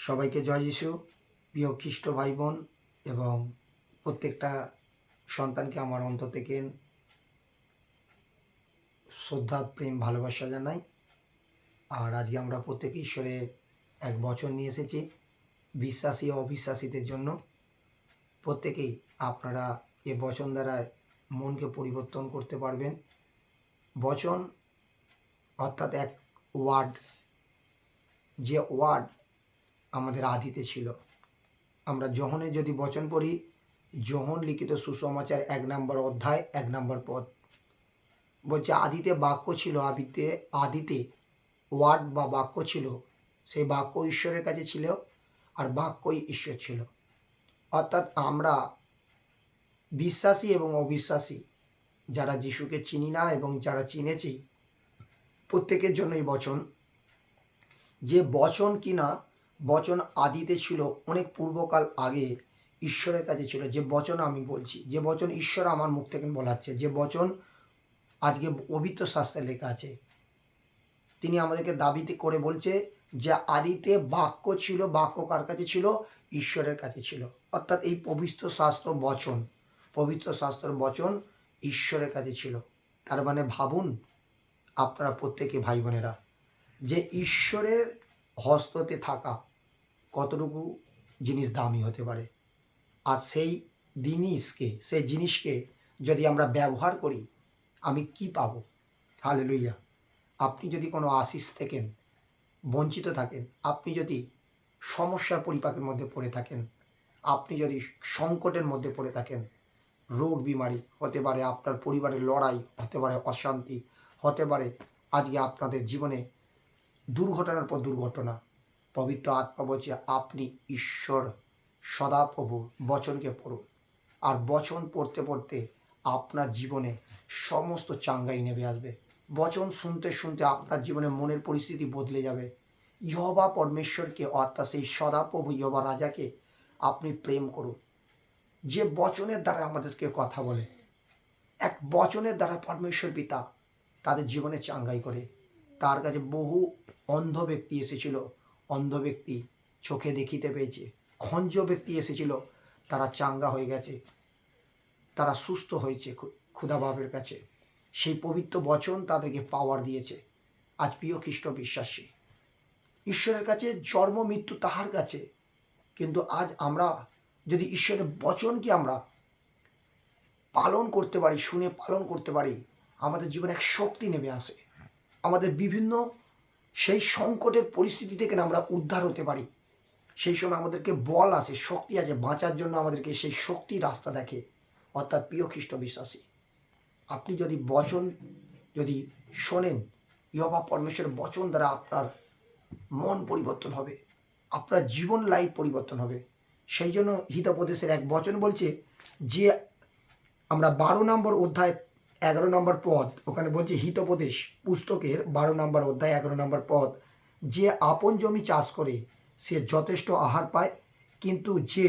সবাইকে জয় যিশু। প্রিয় খ্রিস্ট ভাই বোন এবং প্রত্যেকটা সন্তানকে আমার অন্তর থেকে শ্রদ্ধা, প্রেম, ভালোবাসা জানাই। আর আজকে আমরা প্রত্যেকে ঈশ্বরের এক বচন নিয়ে এসেছি বিশ্বাসী ও অবিশ্বাসীদের জন্য। প্রত্যেকেই আপনারা এ বচন দ্বারা মনকে পরিবর্তন করতে পারবেন। বচন অর্থাৎ এক ওয়ার্ড, যে ওয়ার্ড আমাদের আদিতে ছিল। আমরা যোহনে যদি বচন পড়ি, যোহন লিখিত সুসমাচার 1 নম্বর অধ্যায় 1 নম্বর পদ বলছে, আদিতে বাক্য ছিল। আদিতে ওয়ার্ড বা বাক্য ছিল, সেই বাক্য ঈশ্বরের কাছে ছিল, আর বাক্যই ঈশ্বর ছিল। অর্থাৎ আমরা বিশ্বাসী এবং অবিশ্বাসী, যারা যিশুকে চিনি না এবং যারা চিনেছি, প্রত্যেকের জন্য এই বচন। যে বচন কিনা বচন আদিতে ছিল, অনেক পূর্বকাল আগে ঈশ্বরের কাছে ছিল। যে বচন আমি বলছি, যে বচন ঈশ্বর আমার মুখ থেকে বলাচ্ছে, যে বচন আজকে পবিত্র শাস্ত্রে লেখা আছে, তিনি আমাদেরকে দাবিতে করে বলছে যে আদিতে বাক্য ছিল। বাক্য কার কাছে ছিল? ঈশ্বরের কাছে ছিল। অর্থাৎ এই পবিত্র শাস্ত্র বচন, পবিত্র শাস্ত্রের বচন ঈশ্বরের কাছে ছিল। তার মানে ভাবুন আপনারা প্রত্যেকে ভাই বোনেরা, যে ঈশ্বরের হস্ততে থাকা কতটুকু জিনিস দামি হতে পারে। আর সেই জিনিসকে যদি আমরা ব্যবহার করি, আমি কি পাবো? হালেলুয়া। আপনি যদি কোনো আশিস থেকেন, বঞ্চিত থাকেন, আপনি যদি সমস্যার পরিপাকের মধ্যে পড়ে থাকেন, আপনি যদি সংকটের মধ্যে পড়ে থাকেন, রোগ বিমারি হতে পারে, আপনার পরিবারের লড়াই হতে পারে, অশান্তি হতে পারে, আজকে আপনাদের জীবনে দুর্ঘটনার পর দুর্ঘটনা, পবিত্র আত্মা বলছে আপনি ঈশ্বর সদাপ্রভুর বচনকে পড়ুন। আর বচন পড়তে পড়তে আপনার জীবনে সমস্ত চাঙ্গাই নেমে আসবে। বচন শুনতে শুনতে আপনার জীবনে মনের পরিস্থিতি বদলে যাবে। ইহোবা পরমেশ্বরকে, অর্থাৎ সেই সদাপ্রভু ইহোবা রাজাকে আপনি প্রেম করুন, যে বচনের দ্বারা আমাদেরকে কথা বলে। এক বচনের দ্বারা পরমেশ্বর পিতা তাদের জীবনে চাঙ্গাই করে। তার কাছে বহু অন্ধ ব্যক্তি এসেছিল, অন্ধ ব্যক্তি চোখে দেখিতে পেয়েছে। খঞ্জ ব্যক্তি এসেছিল, তারা চাঙ্গা হয়ে গেছে, তারা সুস্থ হয়েছে ক্ষুধা বাবের কাছে। সেই পবিত্র বচন তাদেরকে পাওয়ার দিয়েছে। আজ প্রিয় খ্রিস্ট বিশ্বাসী, ঈশ্বরের কাছে জন্ম মৃত্যু তাহার কাছে, কিন্তু আজ আমরা যদি ঈশ্বরের বচনকে আমরা পালন করতে পারি, শুনে পালন করতে পারি, আমাদের জীবনে এক শক্তি নেমে আসে। আমাদের বিভিন্ন সেই সংকটের পরিস্থিতি থেকে আমরা উদ্ধার হতে পারি। সেই সময় আমাদেরকে বল আসে, শক্তি আছে, বাঁচার জন্য আমাদেরকে সেই শক্তি রাস্তা দেখে। অর্থাৎ প্রিয় খ্রিস্ট বিশ্বাসী, আপনি যদি বচন যদি শোনেন, ইহোবা পরমেশ্বরের বচন দ্বারা আপনার মন পরিবর্তন হবে, আপনার জীবন লাইফ পরিবর্তন হবে। সেই জন্য হিতোপদেশের এক বচন বলছে, যে আমরা 12 নম্বর অধ্যায় 11 নম্বর পদ, ওখানে বলছে হিতোপদেশ পুস্তকের 12 নম্বর অধ্যায় 11 নম্বর পদ, যে আপন জমি চাষ করে সে যথেষ্ট আহার পায়, কিন্তু যে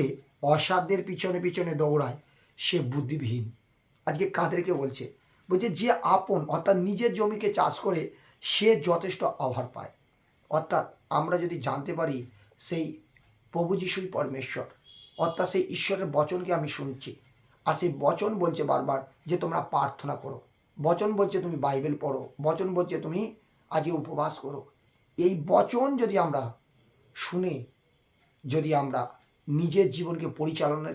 অসাধ্যের পিছনে পিছনে দৌড়ায় সে বুদ্ধিবিহীন। আজকে কাদেরকে বলছে? বলছে যে আপন, অর্থাৎ নিজের জমিকে চাষ করে সে যথেষ্ট আহার পায়। অর্থাৎ আমরা যদি জানতে পারি সেই প্রভু যিশুই পরমেশ্বর, অর্থাৎ সেই ঈশ্বরের বচনকে আমি শুনছি, আর সেই বচন বলছে বারবার যে তোমরা প্রার্থনা করো, বচন বলছে তুমি বাইবেল পড়ো, বচন বলছে তুমি আজকে উপবাস করো। এই বচন যদি আমরা শুনে, যদি আমরা নিজের জীবনকে পরিচালনা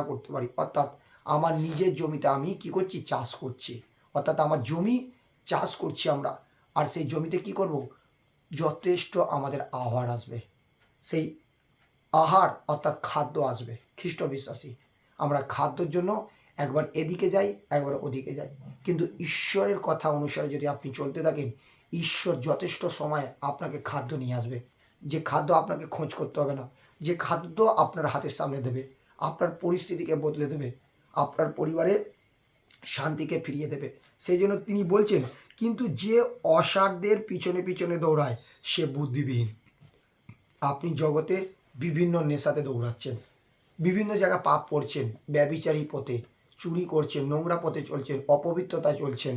করতে পারি, অর্থাৎ আমার নিজের জমিতে আমি কি করছি? চাষ করছি। অর্থাৎ আমার জমি চাষ করছি আমরা, আর সেই জমিতে কি করব? যথেষ্ট আমাদের আহার আসবে। সেই আহার অর্থাৎ খাদ্য আসবে। খ্রিস্ট বিশ্বাসী, আমরা খাদ্যর জন্য একবার এদিকে যাই, একবার ওদিকে যাই, কিন্তু ঈশ্বরের কথা অনুসারে যদি আপনি চলতে থাকেন, ঈশ্বর যথেষ্ট সময় আপনাকে খাদ্য নিয়ে আসবে। যে খাদ্য আপনাকে খোঁজ করতে হবে না, যে খাদ্য আপনার হাতের সামনে দেবে, আপনার পরিস্থিতিকে বদলে দেবে, আপনার পরিবারে শান্তিকে ফিরিয়ে দেবে। সেই জন্য তিনি বলছেন, কিন্তু যে অসাধ্যের পিছনে পিছনে দৌড়ায় সে বুদ্ধিবিহীন। আপনি জগতে বিভিন্ন নেশাতে দৌড়াচ্ছেন, বিভিন্ন জায়গায় পাপ করছেন, ব্যভিচারী পথে চুরি করছেন, নোংরা পথে চলছেন, অপবিত্রতায় চলছেন,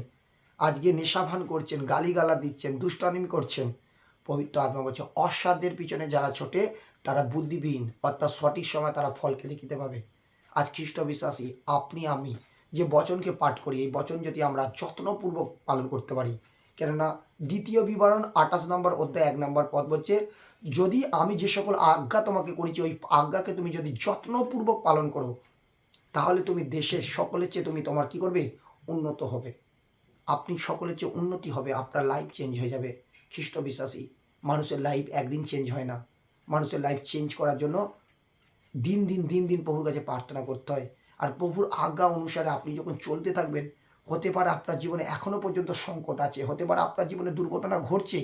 আজকে নেশাভান করছেন, গালিগালা দিচ্ছেন, দুষ্টামি করছেন, পবিত্র আত্মা বলছে অসাধ্যের পিছনে যারা ছোটে তারা বুদ্ধিবিহীন, অর্থাৎ সঠিক সময় তারা ফলকে দেখিতে পাবে। আজ খ্রিস্ট বিশ্বাসী আপনি আমি যে বচনকে পাঠ করি, এই বচন যদি আমরা যত্নপূর্বক পালন করতে পারি, কেননা দ্বিতীয় বিবরণ 28 নম্বর অধ্যায় 1 নম্বর পদ বলছে, যদি আমি যে সকল আজ্ঞা তোমাকে করেছি ওই আজ্ঞাকে তুমি যদি যত্নপূর্বক পালন করো, তাহলে তুমি দেশের সকলের চেয়ে তুমি তোমার কি করবে, উন্নত হবে। আপনি সকলের চেয়ে উন্নতি হবে, আপনার লাইফ চেঞ্জ হয়ে যাবে। খ্রিস্ট বিশ্বাসী মানুষের লাইফ একদিন চেঞ্জ হয় না। মানুষের লাইফ চেঞ্জ করার জন্য দিন দিন প্রভুর কাছে প্রার্থনা করতে হয়। আর প্রভুর আজ্ঞা অনুসারে আপনি যখন চলতে থাকবেন, হতে পারে আপনার জীবনে এখনও পর্যন্ত সংকট আছে, হতে পারে আপনার জীবনে দুর্ঘটনা ঘটছে,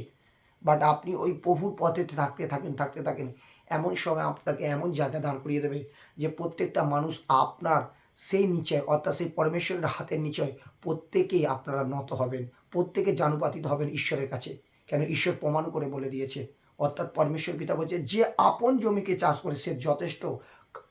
বাট আপনি ওই প্রভুর পথে থাকতে থাকেন, এমন সময় আপনাকে এমন জায়গায় দাঁড় করিয়ে দেবে যে প্রত্যেকটা মানুষ আপনার সেই নিচয়, অর্থাৎ সেই পরমেশ্বরের হাতের নিচয় প্রত্যেকেই আপনারা নত হবেন, প্রত্যেকে জানুপাতিত হবেন ঈশ্বরের কাছে। কেন ঈশ্বর প্রমাণ করে বলে দিয়েছে, অর্থাৎ পরমেশ্বর পিতা বলছে যে আপন জমিকে চাষ করে সে যথেষ্ট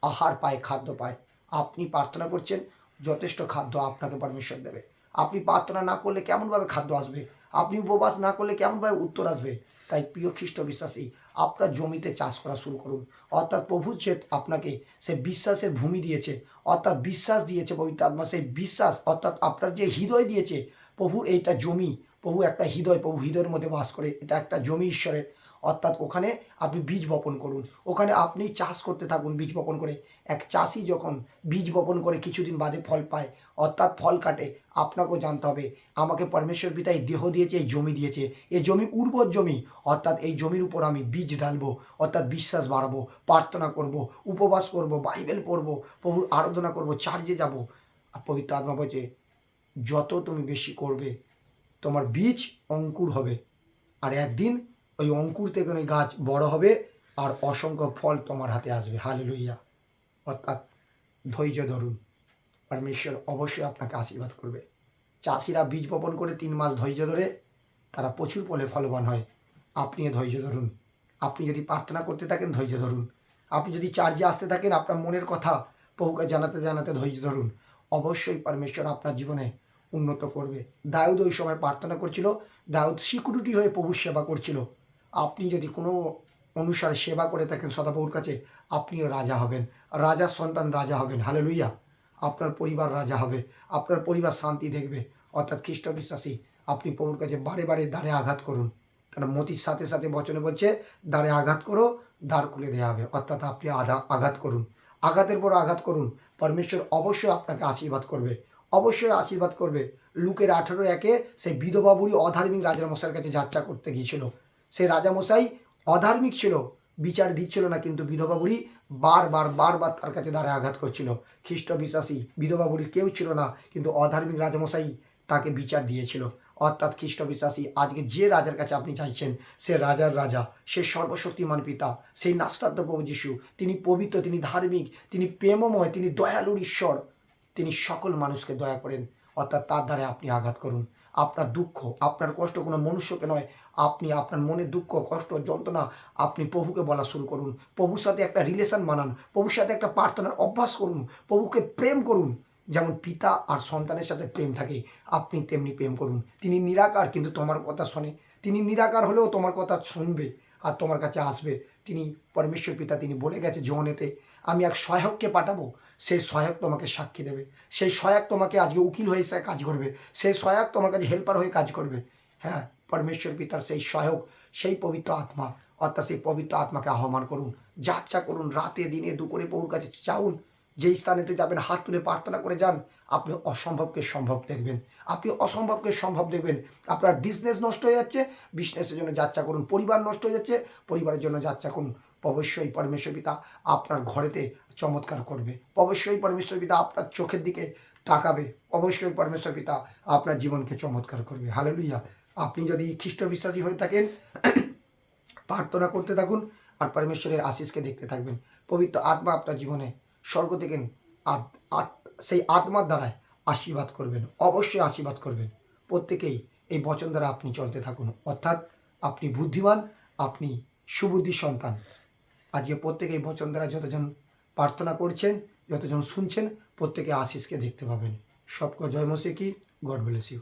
আহার পায়, খাদ্য পায়। আপনি প্রার্থনা করছেন, যথেষ্ট খাদ্য আপনাকে পরমেশ্বর দেবে। আপনি প্রার্থনা না করলে কেমনভাবে খাদ্য আসবে? আপনি উপবাস না করলে কেমনভাবে উত্তর আসবে? তাই প্রিয় খ্রিস্ট বিশ্বাসী, আপনার জমিতে চাষ করা শুরু করুন। অর্থাৎ প্রভু যে আপনাকে সে বিশ্বাসের ভূমি দিয়েছে, অর্থাৎ বিশ্বাস দিয়েছে পবিত্র আত্মা, সেই বিশ্বাস অর্থাৎ আপনার যে হৃদয় দিয়েছে, প্রভু এইটা জমি, প্রভু একটা হৃদয়, প্রভু হৃদয়ের মধ্যে বাস করে, এটা একটা জমি ঈশ্বরের। অর্থাৎ ওখানে আপনি বীজ বপন করুন, ওখানে আপনি চাষ করতে থাকুন বীজ বপন করে। এক চাষি যখন বীজ বপন করে কিছুদিন বাদে ফল পায়, অর্থাৎ ফল কাটে, আপনাকেও জানতে হবে আমাকে পরমেশ্বর পিতা এই দেহ দিয়েছে, এই জমি দিয়েছে, এই জমি উর্বর জমি, অর্থাৎ এই জমির উপর আমি বীজ ঢালবো, অর্থাৎ বিশ্বাস বাড়াবো, প্রার্থনা করব, উপবাস করব, বাইবেল পড়বো, প্রভুর আরাধনা করব, চার্চে যাব। আর পবিত্র আত্মা বলছে যত তুমি বেশি করবে তোমার বীজ অঙ্কুর হবে, আর একদিন ওই অঙ্কুর থেকে ওই গাছ বড় হবে আর অসংখ্য ফল তোমার হাতে আসবে। হালেলুইয়া। অর্থাৎ ধৈর্য ধরুন, পরমেশ্বর অবশ্যই আপনাকে আশীর্বাদ করবে। চাষিরা বীজ বপন করে 3 মাস ধৈর্য ধরে তারা প্রচুর ফলে ফলবান হয়। আপনিও ধৈর্য ধরুন। আপনি যদি প্রার্থনা করতে থাকেন ধৈর্য ধরুন। আপনি যদি চার্জে আসতে থাকেন আপনার মনের কথা প্রভুকে জানাতে ধৈর্য ধরুন। অবশ্যই পরমেশ্বর আপনার জীবনে উন্নত করবে। দাউদ ওই সময় প্রার্থনা করছিল, দাউদ সিকিউরিটি হয়ে প্রভুর সেবা করছিল। আপনি যদি কোনো অনুসারে সেবা করে থাকেন সদাপ্রভুর কাছে, আপনিও রাজা হবেন, রাজার সন্তান রাজা হবেন। হালেলুইয়া। আপনার পরিবার রাজা হবে, আপনার পরিবার শান্তি দেখবে। অর্থাৎ খ্রিস্ট বিশ্বাসী আপনি প্রভুর কাছে বারে দ্বারে আঘাত করুন। তারা মতির সাথে বচনে বলছে দ্বারে আঘাত করো, দ্বার খুলে দেওয়া হবে। অর্থাৎ আপনি আঘাত করুন, আঘাতের পর আঘাত করুন, পরমেশ্বর অবশ্যই আপনাকে আশীর্বাদ করবে, অবশ্যই আশীর্বাদ করবে। লুকের 18:1 সেই বিধবা বুড়ি অধার্মিক রাজামশাইয়ের কাছে যাত্রা করতে গিয়েছিল। সেই রাজামশাই অধার্মিক ছিল, বিচার দিচ্ছিল না, কিন্তু বিধবা বুড়ি বারবার তার কাছে দ্বারে আঘাত করছিল। খ্রিস্ট বিশ্বাসী বিধবা বুড়ির কেউ ছিল না, কিন্তু অধার্মিক রাজামশাই তাকে বিচার দিয়েছিল। অর্থাৎ খ্রিস্ট বিশ্বাসী আজকে যে রাজার কাছে আপনি চাইছেন, সে রাজার রাজা, সে সর্বশক্তিমান পিতা, সেই নাসরাত প্রভু যিশু। তিনি পবিত্র, তিনি ধার্মিক, তিনি প্রেমময়, তিনি দয়ালুর ঈশ্বর। তিনি সকল মানুষকে দয়া করেন। অর্থাৎ তার দ্বারা আপনি আঘাত করুন। আপনার দুঃখ, আপনার কষ্ট কোনো মনুষ্যকে নয়, আপনি আপনার মনের দুঃখ, কষ্ট, যন্ত্রণা আপনি প্রভুকে বলা শুরু করুন। প্রভুর সাথে একটা রিলেশন বানান, প্রভুর সাথে একটা প্রার্থনার অভ্যাস করুন, প্রভুকে প্রেম করুন। যেমন পিতা আর সন্তানের সাথে প্রেম থাকে, আপনি তেমনি প্রেম করুন। তিনি নিরাকার, কিন্তু তোমার কথা শোনে। তিনি নিরাকার হলেও তোমার কথা শুনবে আর তোমার কাছে আসবে। তিনি পরমেশ্বর পিতা, তিনি বলে গেছে যোহনেতে, আমি এক সহায়ককে পাঠাবো, সেই সহায়ক তোমাকে সাক্ষী দেবে, সেই সহায়ক তোমাকে আজকে উকিল হয়ে এসে কাজ করবে, সেই সহায়ক তোমার কাছে হেল্পার হয়ে কাজ করবে। হ্যাঁ, পরমেশ্বর পিতার সেই সহায়ক, সেই পবিত্র আত্মা, অর্থাৎ সেই পবিত্র আত্মাকে আহ্বান করুন, যাত্রা করুন, রাতে দিনে দুপুরে প্রভুর কাছে চাউন। যেই স্থানেতে যাবেন হাত তুলে প্রার্থনা করে যান, আপনি অসম্ভবকে সম্ভব দেখবেন, আপনি অসম্ভবকে সম্ভব দেখবেন। আপনার বিজনেস নষ্ট হয়ে যাচ্ছে, বিজনেসের জন্য যাত্রা করুন। পরিবার নষ্ট হয়ে যাচ্ছে, পরিবারের জন্য যাত্রা করুন। অবশ্যই পরমেশ্বর পিতা আপনার ঘরেতে চমৎকার করবে, অবশ্যই পরমেশ্বর পিতা আপনার চোখের দিকে তাকাবে, অবশ্যই পরমেশ্বর পিতা আপনার জীবনকে চমৎকার করবে। হালেলুইয়া। আপনি যদি খ্রিস্ট বিশ্বাসী হয়ে থাকেন, প্রার্থনা করতে থাকুন আর পরমেশ্বরের আশিসকে দেখতে থাকবেন। পবিত্র আত্মা আপনার জীবনে স্বর্গ থেকে সেই আত্মার দ্বারায় আশীর্বাদ করবেন, অবশ্যই আশীর্বাদ করবেন। প্রত্যেকেই এই বচন দ্বারা আপনি চলতে থাকুন। অর্থাৎ আপনি বুদ্ধিমান, আপনি সুবুদ্ধি সন্তান। আজকে প্রত্যেকে এই বচন দ্বারা যতজন প্রার্থনা করছেন, যতজন শুনছেন, প্রত্যেকে আশিসকে দেখতে পাবেন। সবকে জয় মসিহ কি, গড ব্লেস ইউ।